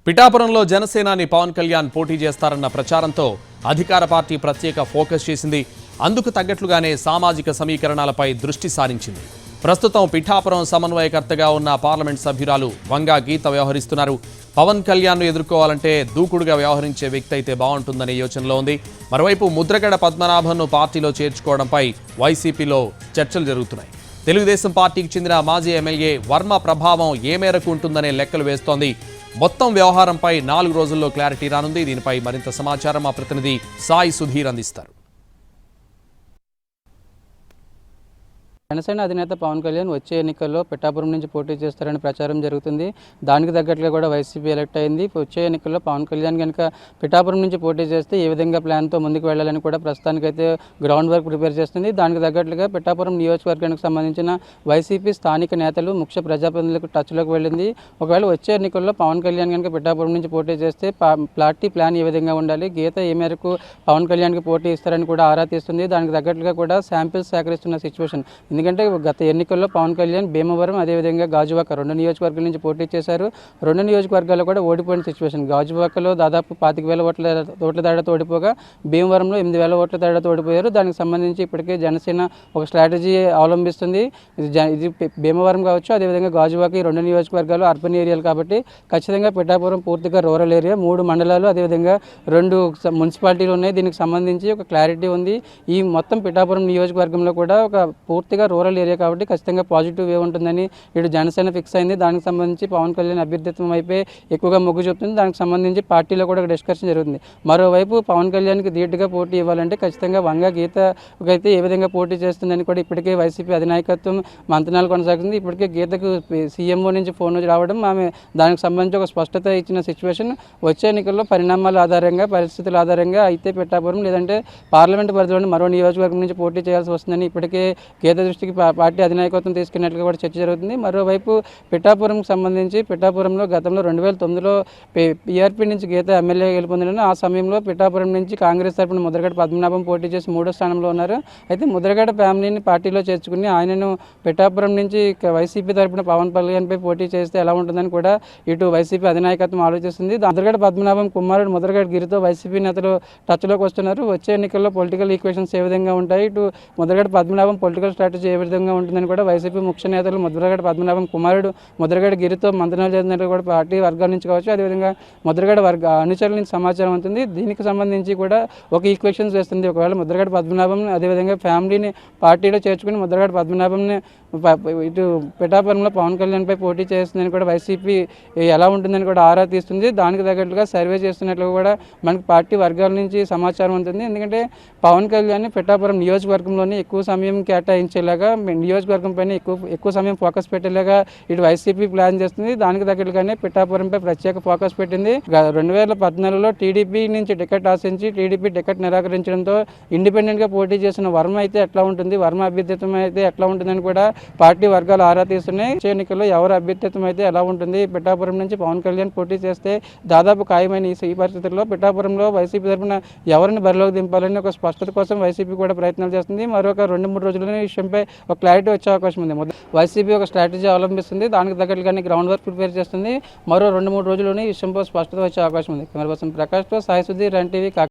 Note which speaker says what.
Speaker 1: పిఠాపురంలో జనసేనాని పవన్ కళ్యాణ్ పోటీ చేస్తారన్న ప్రచారంతో అధికార పార్టీ ప్రత్యేక ఫోకస్ చేసింది. అందుకు తగ్గట్లుగానే సామాజిక సమీకరణాలపై దృష్టి సారించింది. ప్రస్తుతం పిఠాపురం సమన్వయకర్తగా ఉన్న పార్లమెంట్ సభ్యురాలు వంగా గీత వ్యవహరిస్తున్నారు. పవన్ కళ్యాణ్ను ఎదుర్కోవాలంటే దూకుడుగా వ్యవహరించే వ్యక్తి అయితే బాగుంటుందనే యోచనలో ఉంది. మరోవైపు ముద్రగడ పద్మనాభంను పార్టీలో చేర్చుకోవడంపై వైసీపీలో చర్చలు జరుగుతున్నాయి. తెలుగుదేశం పార్టీకి చెందిన మాజీ ఎమ్మెల్యే వర్మ ప్రభావం ఏ మేరకు ఉంటుందనే లెక్కలు వేస్తోంది. మొత్తం వ్యవహారంపై 4 రోజుల్లో క్లారిటీ రానుంది. దీనిపై మరింత సమాచారం మా ప్రతినిధి సాయి సుధీర్ అందిస్తారు.
Speaker 2: జనసేన అధినేత పవన్ కళ్యాణ్ వచ్చే ఎన్నికల్లో పిఠాపురం నుంచి పోటీ చేస్తారని ప్రచారం జరుగుతుంది. దానికి తగ్గట్లుగా కూడా వైసీపీ ఎలక్ట్ అయింది. వచ్చే ఎన్నికల్లో పవన్ కళ్యాణ్ కనుక పిఠాపురం నుంచి పోటీ చేస్తే ఏ విధంగా ప్లాన్తో ముందుకు వెళ్ళాలని కూడా ప్రస్తుతానికైతే గ్రౌండ్ వర్క్ ప్రిపేర్ చేస్తుంది. దానికి తగ్గట్లుగా పిఠాపురం నియోజకవర్గానికి సంబంధించిన వైసీపీ స్థానిక నేతలు ముఖ్య ప్రజాప్రతినిధులకు టచ్లోకి వెళ్ళింది. ఒకవేళ వచ్చే ఎన్నికల్లో పవన్ కళ్యాణ్ కనుక పిఠాపురం నుంచి పోటీ చేస్తే పార్టీ ప్లాన్ ఏ విధంగా ఉండాలి, గీత ఏ మేరకు పవన్ కళ్యాణ్కి పోటీ ఇస్తారని కూడా ఆరా తీస్తుంది. దానికి తగ్గట్లుగా కూడా శాంపిల్స్ సేకరిస్తున్న సిచ్యువేషన్. ఎందుకంటే గత ఎన్నికల్లో పవన్ కళ్యాణ్ భీమవరం అదేవిధంగా గాజువాక 2 నియోజకవర్గాల నుంచి పోటీ చేశారు. 2 నియోజకవర్గాల్లో కూడా ఓడిపోయిన సిచ్యువేషన్. గాజువాకలో దాదాపు 25,000 ఓట్ల తేడాతో ఓడిపోగా భీమవరంలో 8,000 ఓట్ల తేడాతో ఓడిపోయారు. దానికి సంబంధించి ఇప్పటికే జనసేన ఒక స్ట్రాటజీ అవలంబిస్తుంది. ఇది భీమవరం కావచ్చు, అదేవిధంగా గాజువాక ఈ 2 నియోజకవర్గాలు అర్బన్ ఏరియాలు కాబట్టి ఖచ్చితంగా పిఠాపురం పూర్తిగా రూరల్ ఏరియా. 3 మండలాలు అదేవిధంగా 2 మున్సిపాలిటీలు ఉన్నాయి. దీనికి సంబంధించి ఒక క్లారిటీ ఉంది. ఈ మొత్తం పిఠాపురం నియోజకవర్గంలో కూడా ఒక పూర్తిగా రూరల్ ఏరియా కాబట్టి ఖచ్చితంగా పాజిటివ్ వే ఉంటుందని ఇటు జనసేన ఫిక్స్ అయింది. దానికి సంబంధించి పవన్ కళ్యాణ్ అభ్యర్థిత్వం అయిపోయి ఎక్కువగా మొగ్గు చూపుతుంది. దానికి సంబంధించి పార్టీలో కూడా డిస్కషన్ జరుగుతుంది. మరోవైపు పవన్ కళ్యాణ్కి ధీటుగా పోటీ ఇవ్వాలంటే ఖచ్చితంగా వంగా గీతకైతే ఏ విధంగా పోటీ చేస్తుందని కూడా ఇప్పటికే వైసీపీ అధినాయకత్వం మంతనాలు కొనసాగుతుంది. ఇప్పటికే గీతకు సీఎంఓ నుంచి ఫోన్ రావడం, ఆమె దానికి సంబంధించి ఒక స్పష్టత ఇచ్చిన సిచ్యువేషన్. వచ్చే ఎన్నికల్లో పరిణామాల ఆధారంగా, పరిస్థితుల ఆధారంగా అయితే పిఠాపురం లేదంటే పార్లమెంటు పరిధిలోని మరో నియోజకవర్గం నుంచి పోటీ చేయాల్సి వస్తుందని ఇప్పటికే గీత దృష్టికి పార్టీ అధినాయకత్వం తీసుకున్నట్లుగా కూడా చర్చ జరుగుతుంది. మరోవైపు పిఠాపురంకి సంబంధించి పిఠాపురంలో గతంలో 2009లో పీఆర్పీ నుంచి గీత ఎమ్మెల్యే గెలుపొందిన ఆ సమయంలో పిఠాపురం నుంచి కాంగ్రెస్ తరపున ముద్రగడ పద్మనాభం పోటీ చేసి 3వ స్థానంలో ఉన్నారు. అయితే ముద్రగడ ఫ్యామిలీని పార్టీలో చేర్చుకుని ఆయనను పిఠాపురం నుంచి వైసీపీ తరపున పవన్ కళ్యాణ్పై పోటీ చేస్తే ఎలా ఉంటుందని కూడా ఇటు వైసీపీ అధినాయకత్వం ఆలోచిస్తుంది. ముద్రగడ పద్మనాభం కుమారుడు ముద్రగడ గిరితో వైసీపీ నేతలు టచ్లోకి వస్తున్నారు. వచ్చే ఎన్నికల్లో పొలిటికల్ ఈక్వేషన్స్ ఏ విధంగా ఉంటాయి, ఇటు ముద్రగడ పద్మనాభం పొలిటికల్ స్ట్రాటజీ ఏ విధంగా ఉంటుందని కూడా వైసీపీ ముఖ్య నేతలు ముద్రగడ పద్మనాభం కుమారుడు ముద్రగడ గిరితో మంత్రాలు చేసినట్టు కూడా పార్టీ వర్గాల నుంచి కావచ్చు, అదేవిధంగా ముద్రగడ అనుచరుల నుంచి సమాచారం ఉంటుంది. దీనికి సంబంధించి కూడా ఒక ఈక్వేషన్స్ వేస్తుంది. ఒకవేళ ముద్రగడ పద్మనాభం అదేవిధంగా ఫ్యామిలీని పార్టీలో చేర్చుకుని ముద్రగడ పద్మనాభంని ఇటు పిఠాపురంలో పవన్ కళ్యాణ్పై పోటీ చేస్తుందని కూడా వైసీపీ ఎలా ఉంటుందని కూడా ఆరా తీస్తుంది. దానికి తగ్గట్లుగా సర్వే చేస్తున్నట్లు కూడా మనకి పార్టీ వర్గాల నుంచి సమాచారం ఉంటుంది. ఎందుకంటే పవన్ కళ్యాణ్ పిఠాపురం నియోజకవర్గంలోనే ఎక్కువ సమయం కేటాయించేలాగా, నియోజకవర్గం పైన ఎక్కువ సమయం ఫోకస్ పెట్టేలాగా ఇటు వైసీపీ ప్లాన్ చేస్తుంది. దానికి తగ్గట్లుగానే పిఠాపురంపై ప్రత్యేక ఫోకస్ పెట్టింది. 2014లో టీడీపీ నుంచి టికెట్ ఆశించి టీడీపీ టికెట్ నిరాకరించడంతో ఇండిపెండెంట్గా పోటీ చేసిన వర్మ అయితే ఎట్లా ఉంటుంది, వర్మ అభ్యర్థిత్వం అయితే ఎట్లా ఉంటుందని కూడా పార్టీ వర్గాలు ఆరా తీస్తున్నాయి. వచ్చే ఎన్నికల్లో ఎవరు అభ్యర్థిత్వం అయితే ఎలా ఉంటుంది, పిఠాపురం నుంచి పవన్ కళ్యాణ్ పోటీ చేస్తే దాదాపు ఖాయమైన ఈ పరిస్థితుల్లో పిఠాపురంలో వైసీపీ తరఫున ఎవరిని బరిలోకి దింపాలని ఒక స్పష్టత కోసం వైసీపీ కూడా ప్రయత్నాలు చేస్తుంది. మరొక 2-3 రోజుల్లోనే ఈ విషయంపై ఒక క్లారిటీ వచ్చే అవకాశం ఉంది. వైసీపీ ఒక స్ట్రాటజీ అవలంబిస్తుంది. దానికి తగ్గట్లుగానే గ్రౌండ్ వర్క్ ప్రిపేర్ చేస్తుంది. మరో 2-3 రోజుల్లోనే ఈ విషయంపై స్పష్టత వచ్చే అవకాశం ఉంది. కెమెరా పర్సన్ ప్రకాష్తో సాయి సుధీర్, రన్ టీవీ.